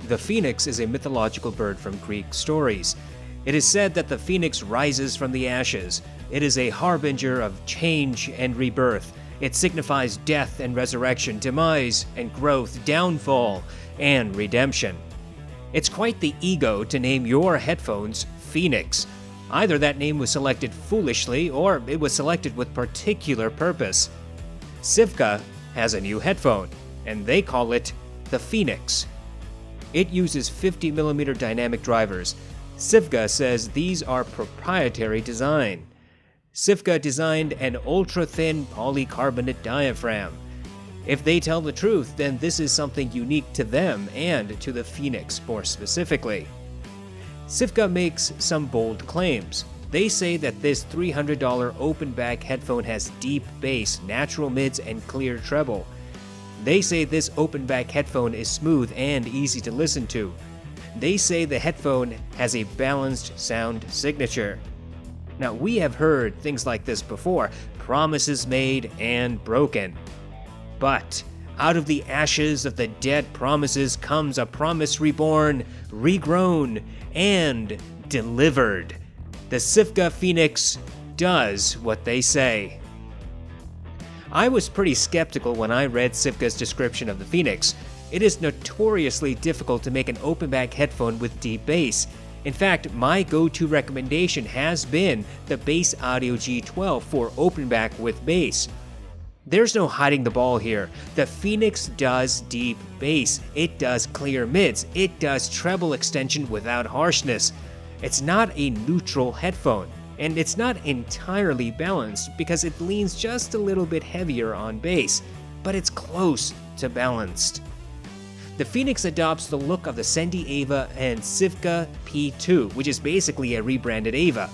The phoenix is a mythological bird from Greek stories. It is said that the phoenix rises from the ashes. It is a harbinger of change and rebirth. It signifies death and resurrection, demise and growth, downfall and redemption. It's quite the ego to name your headphones Phoenix. Either that name was selected foolishly or it was selected with particular purpose. Sivga has a new headphone, and they call it the Phoenix. It uses 50mm dynamic drivers. Sivga says these are proprietary design. Sivga designed an ultra-thin polycarbonate diaphragm. If they tell the truth, then this is something unique to them and to the Phoenix more specifically. Sivga makes some bold claims. They say that this $300 open-back headphone has deep bass, natural mids, and clear treble. They say this open-back headphone is smooth and easy to listen to. They say the headphone has a balanced sound signature. Now, we have heard things like this before, promises made and broken. But out of the ashes of the dead promises comes a promise reborn, regrown, and delivered. The Sivga Phoenix does what they say. I was pretty skeptical when I read Sivga's description of the Phoenix. It is notoriously difficult to make an open-back headphone with deep bass. In fact, my go-to recommendation has been the Bass Audio G12 for open-back with bass. There's no hiding the ball here. The Phoenix does deep bass, it does clear mids, it does treble extension without harshness. It's not a neutral headphone, and it's not entirely balanced because it leans just a little bit heavier on bass, but it's close to balanced. The Phoenix adopts the look of the Sennheiser Ava and Sivga P2, which is basically a rebranded Ava.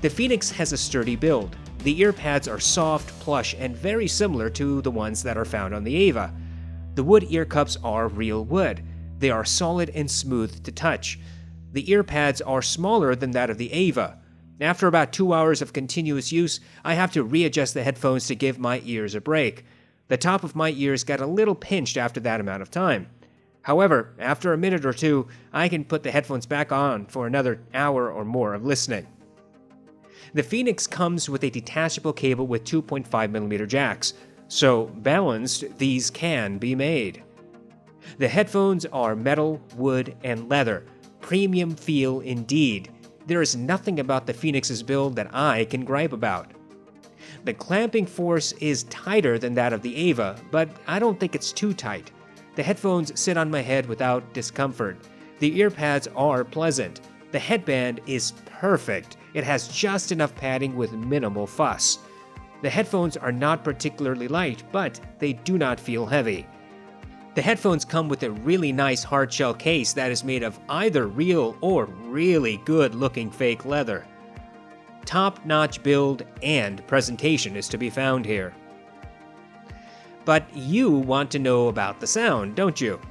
The Phoenix has a sturdy build. The ear pads are soft, plush, and very similar to the ones that are found on the Ava. The wood ear cups are real wood. They are solid and smooth to touch. The ear pads are smaller than that of the Ava. After about 2 hours of continuous use, I have to readjust the headphones to give my ears a break. The top of my ears got a little pinched after that amount of time. However, after a minute or two, I can put the headphones back on for another hour or more of listening. The Phoenix comes with a detachable cable with 2.5mm jacks, so balanced these can be made. The headphones are metal, wood, and leather. Premium feel indeed. There is nothing about the Phoenix's build that I can gripe about. The clamping force is tighter than that of the Ava, but I don't think it's too tight. The headphones sit on my head without discomfort. The ear pads are pleasant. The headband is perfect. It has just enough padding with minimal fuss. The headphones are not particularly light, but they do not feel heavy. The headphones come with a really nice hardshell case that is made of either real or really good-looking fake leather. Top-notch build and presentation is to be found here. But you want to know about the sound, don't you?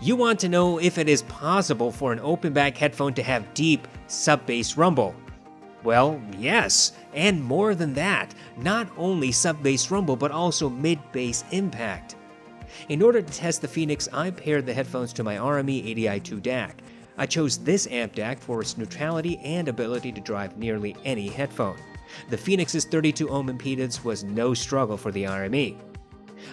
You want to know if it is possible for an open-back headphone to have deep, sub-bass rumble. Well, yes, and more than that, not only sub-bass rumble but also mid-bass impact. In order to test the Phoenix, I paired the headphones to my RME ADI2 DAC. I chose this amp DAC for its neutrality and ability to drive nearly any headphone. The Phoenix's 32 ohm impedance was no struggle for the RME.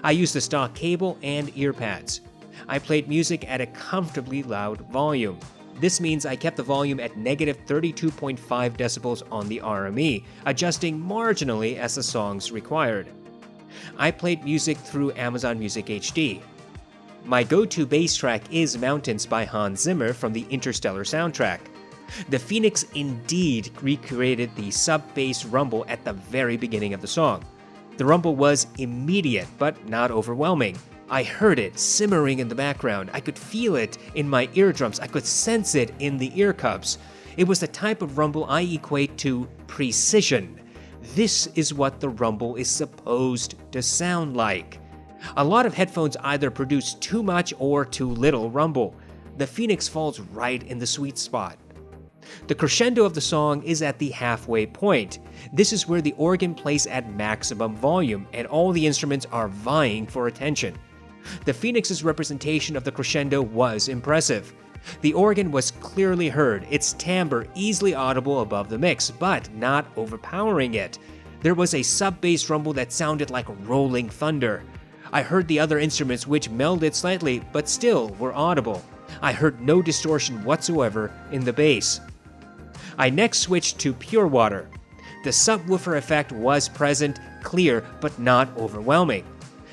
I used the stock cable and ear pads. I played music at a comfortably loud volume. This means I kept the volume at negative 32.5 decibels on the RME, adjusting marginally as the songs required. I played music through Amazon Music HD. My go-to bass track is Mountains by Hans Zimmer from the Interstellar soundtrack. The Phoenix indeed recreated the sub-bass rumble at the very beginning of the song. The rumble was immediate but not overwhelming. I heard it simmering in the background. I could feel it in my eardrums. I could sense it in the ear cups. It was the type of rumble I equate to precision. This is what the rumble is supposed to sound like. A lot of headphones either produce too much or too little rumble. The Phoenix falls right in the sweet spot. The crescendo of the song is at the halfway point. This is where the organ plays at maximum volume and all the instruments are vying for attention. The Phoenix's representation of the crescendo was impressive. The organ was clearly heard, its timbre easily audible above the mix, but not overpowering it. There was a sub-bass rumble that sounded like rolling thunder. I heard the other instruments which melded slightly, but still were audible. I heard no distortion whatsoever in the bass. I next switched to pure water. The subwoofer effect was present, clear, but not overwhelming.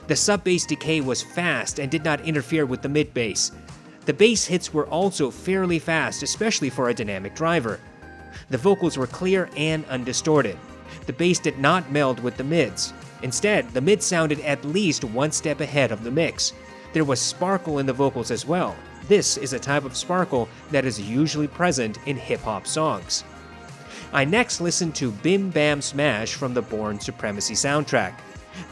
The sub-bass decay was fast and did not interfere with the mid-bass. The bass hits were also fairly fast, especially for a dynamic driver. The vocals were clear and undistorted. The bass did not meld with the mids. Instead, the mids sounded at least one step ahead of the mix. There was sparkle in the vocals as well. This is a type of sparkle that is usually present in hip-hop songs. I next listened to Bim Bam Smash from the Bourne Supremacy soundtrack.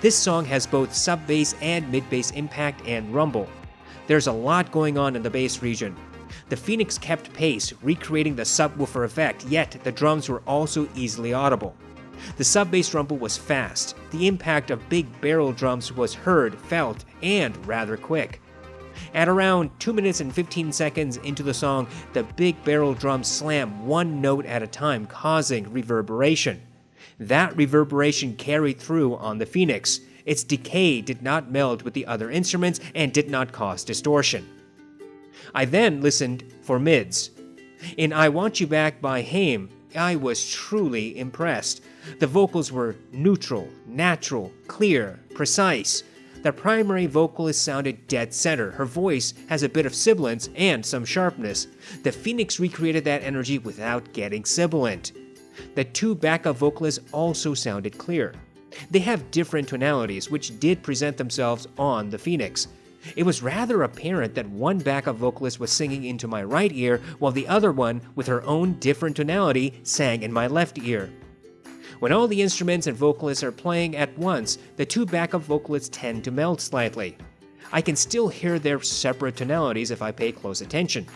This song has both sub-bass and mid-bass impact and rumble. There's a lot going on in the bass region. The Phoenix kept pace, recreating the subwoofer effect, yet the drums were also easily audible. The sub-bass rumble was fast. The impact of big barrel drums was heard, felt, and rather quick. At around 2 minutes and 15 seconds into the song, the big barrel drums slam one note at a time, causing reverberation. That reverberation carried through on the Phoenix. Its decay did not meld with the other instruments and did not cause distortion. I then listened for mids. In I Want You Back by Haim, I was truly impressed. The vocals were neutral, natural, clear, precise. The primary vocalist sounded dead center. Her voice has a bit of sibilance and some sharpness. The Phoenix recreated that energy without getting sibilant. The two backup vocalists also sounded clear. They have different tonalities, which did present themselves on the Phoenix. It was rather apparent that one backup vocalist was singing into my right ear, while the other one, with her own different tonality, sang in my left ear. When all the instruments and vocalists are playing at once, the two backup vocalists tend to meld slightly. I can still hear their separate tonalities if I pay close attention.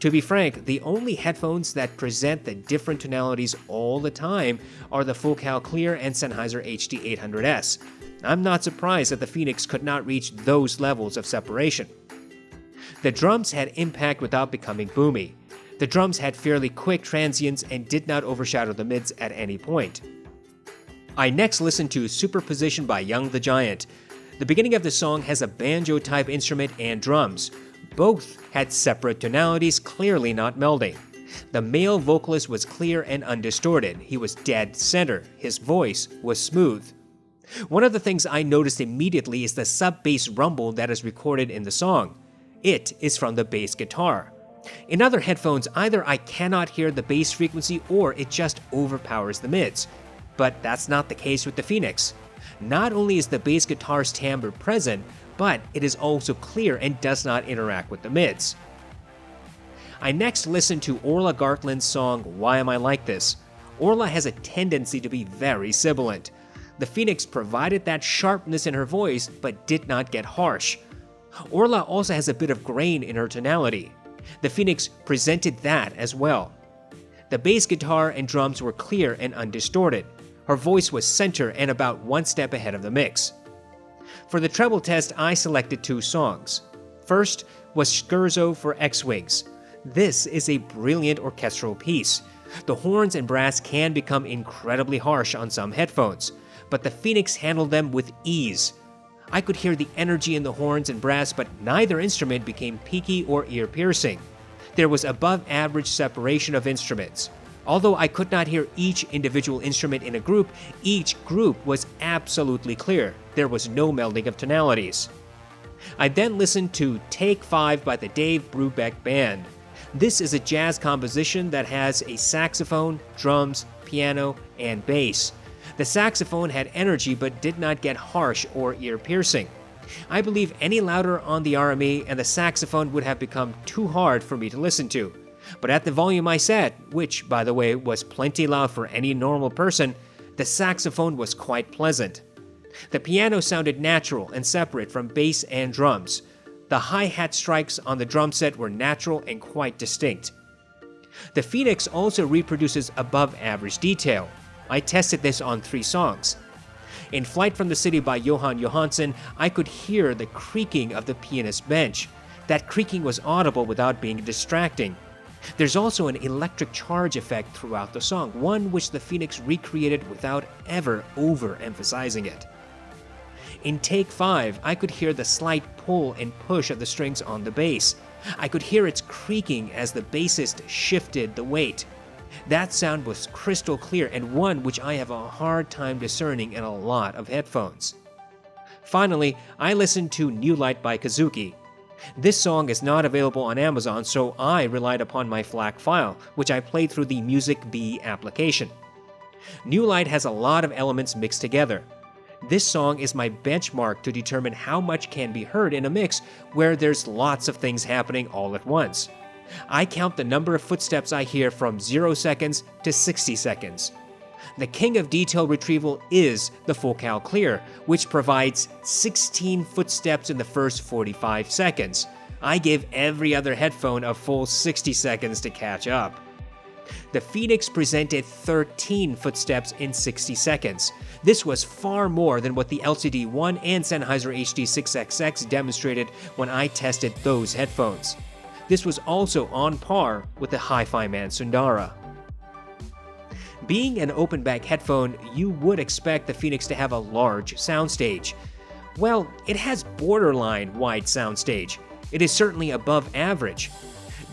To be frank, the only headphones that present the different tonalities all the time are the Focal Clear and Sennheiser HD800S. I'm not surprised that the Phoenix could not reach those levels of separation. The drums had impact without becoming boomy. The drums had fairly quick transients and did not overshadow the mids at any point. I next listened to Superposition by Young the Giant. The beginning of the song has a banjo-type instrument and drums. Both had separate tonalities, clearly not melding. The male vocalist was clear and undistorted. He was dead center. His voice was smooth. One of the things I noticed immediately is the sub-bass rumble that is recorded in the song. It is from the bass guitar. In other headphones, either I cannot hear the bass frequency or it just overpowers the mids. But that's not the case with the Phoenix. Not only is the bass guitar's timbre present, but it is also clear and does not interact with the mids. I next listened to Orla Gartland's song Why Am I Like This? Orla has a tendency to be very sibilant. The Phoenix provided that sharpness in her voice, but did not get harsh. Orla also has a bit of grain in her tonality. The Phoenix presented that as well. The bass guitar and drums were clear and undistorted. Her voice was center and about one step ahead of the mix. For the treble test, I selected two songs. First was Scherzo for X-Wings. This is a brilliant orchestral piece. The horns and brass can become incredibly harsh on some headphones, but the Phoenix handled them with ease. I could hear the energy in the horns and brass, but neither instrument became peaky or ear-piercing. There was above-average separation of instruments. Although I could not hear each individual instrument in a group, each group was absolutely clear. There was no melding of tonalities. I then listened to Take 5 by the Dave Brubeck Band. This is a jazz composition that has a saxophone, drums, piano, and bass. The saxophone had energy but did not get harsh or ear-piercing. I believe any louder on the RME and the saxophone would have become too hard for me to listen to. But at the volume I set, which, by the way, was plenty loud for any normal person, the saxophone was quite pleasant. The piano sounded natural and separate from bass and drums. The hi-hat strikes on the drum set were natural and quite distinct. The Phoenix also reproduces above-average detail. I tested this on 3 songs. In Flight from the City by Johan Johansson, I could hear the creaking of the pianist's bench. That creaking was audible without being distracting. There's also an electric charge effect throughout the song, one which the Phoenix recreated without ever overemphasizing it. In Take 5, I could hear the slight pull and push of the strings on the bass. I could hear its creaking as the bassist shifted the weight. That sound was crystal clear and one which I have a hard time discerning in a lot of headphones. Finally, I listened to New Light by Kazuki. This song is not available on Amazon, so I relied upon my FLAC file, which I played through the Music B application. New Light has a lot of elements mixed together. This song is my benchmark to determine how much can be heard in a mix where there's lots of things happening all at once. I count the number of footsteps I hear from 0 seconds to 60 seconds. The king of detail retrieval is the Focal Clear, which provides 16 footsteps in the first 45 seconds. I give every other headphone a full 60 seconds to catch up. The Phoenix presented 13 footsteps in 60 seconds. This was far more than what the LCD-1 and Sennheiser HD6XX demonstrated when I tested those headphones. This was also on par with the Hi-Fi Man Sundara. Being an open-back headphone, you would expect the Phoenix to have a large soundstage. Well, it has borderline wide soundstage. It is certainly above average.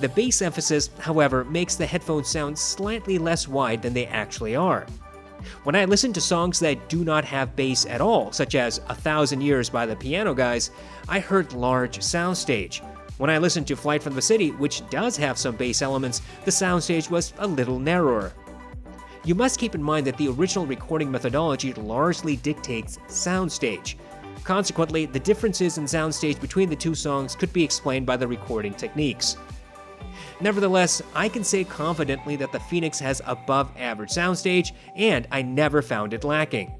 The bass emphasis, however, makes the headphones sound slightly less wide than they actually are. When I listen to songs that do not have bass at all, such as 1,000 Years by the Piano Guys, I heard large soundstage. When I listened to Flight from the City, which does have some bass elements, the soundstage was a little narrower. You must keep in mind that the original recording methodology largely dictates soundstage. Consequently, the differences in soundstage between the two songs could be explained by the recording techniques. Nevertheless, I can say confidently that the Phoenix has above average soundstage, and I never found it lacking.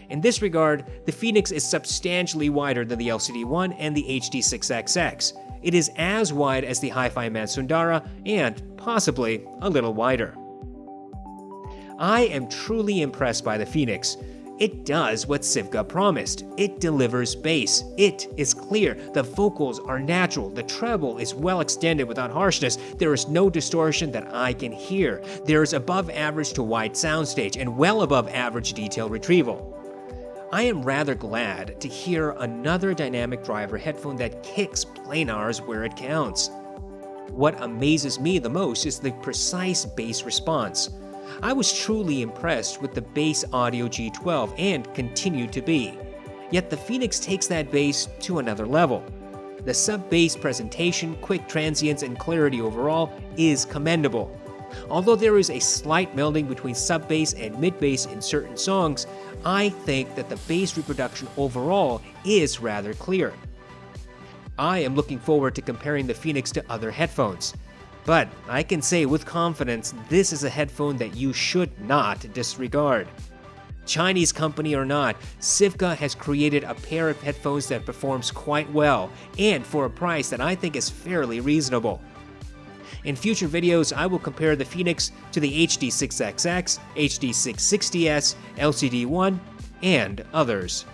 In this regard, the Phoenix is substantially wider than the LCD-1 and the HD6XX. It is as wide as the Hi-Fi Man Sundara, and possibly a little wider. I am truly impressed by the Phoenix. It does what Sivga promised. It delivers bass. It is clear. The vocals are natural. The treble is well extended without harshness. There is no distortion that I can hear. There is above average to wide soundstage and well above average detail retrieval. I am rather glad to hear another dynamic driver headphone that kicks planars where it counts. What amazes me the most is the precise bass response. I was truly impressed with the bass audio G12 and continue to be. Yet the Phoenix takes that bass to another level. The sub-bass presentation, quick transients, and clarity overall is commendable. Although there is a slight melding between sub-bass and mid-bass in certain songs, I think that the bass reproduction overall is rather clear. I am looking forward to comparing the Phoenix to other headphones. But I can say with confidence, this is a headphone that you should not disregard. Chinese company or not, Sivga has created a pair of headphones that performs quite well, and for a price that I think is fairly reasonable. In future videos, I will compare the Phoenix to the HD6XX, HD660S, LCD-1, and others.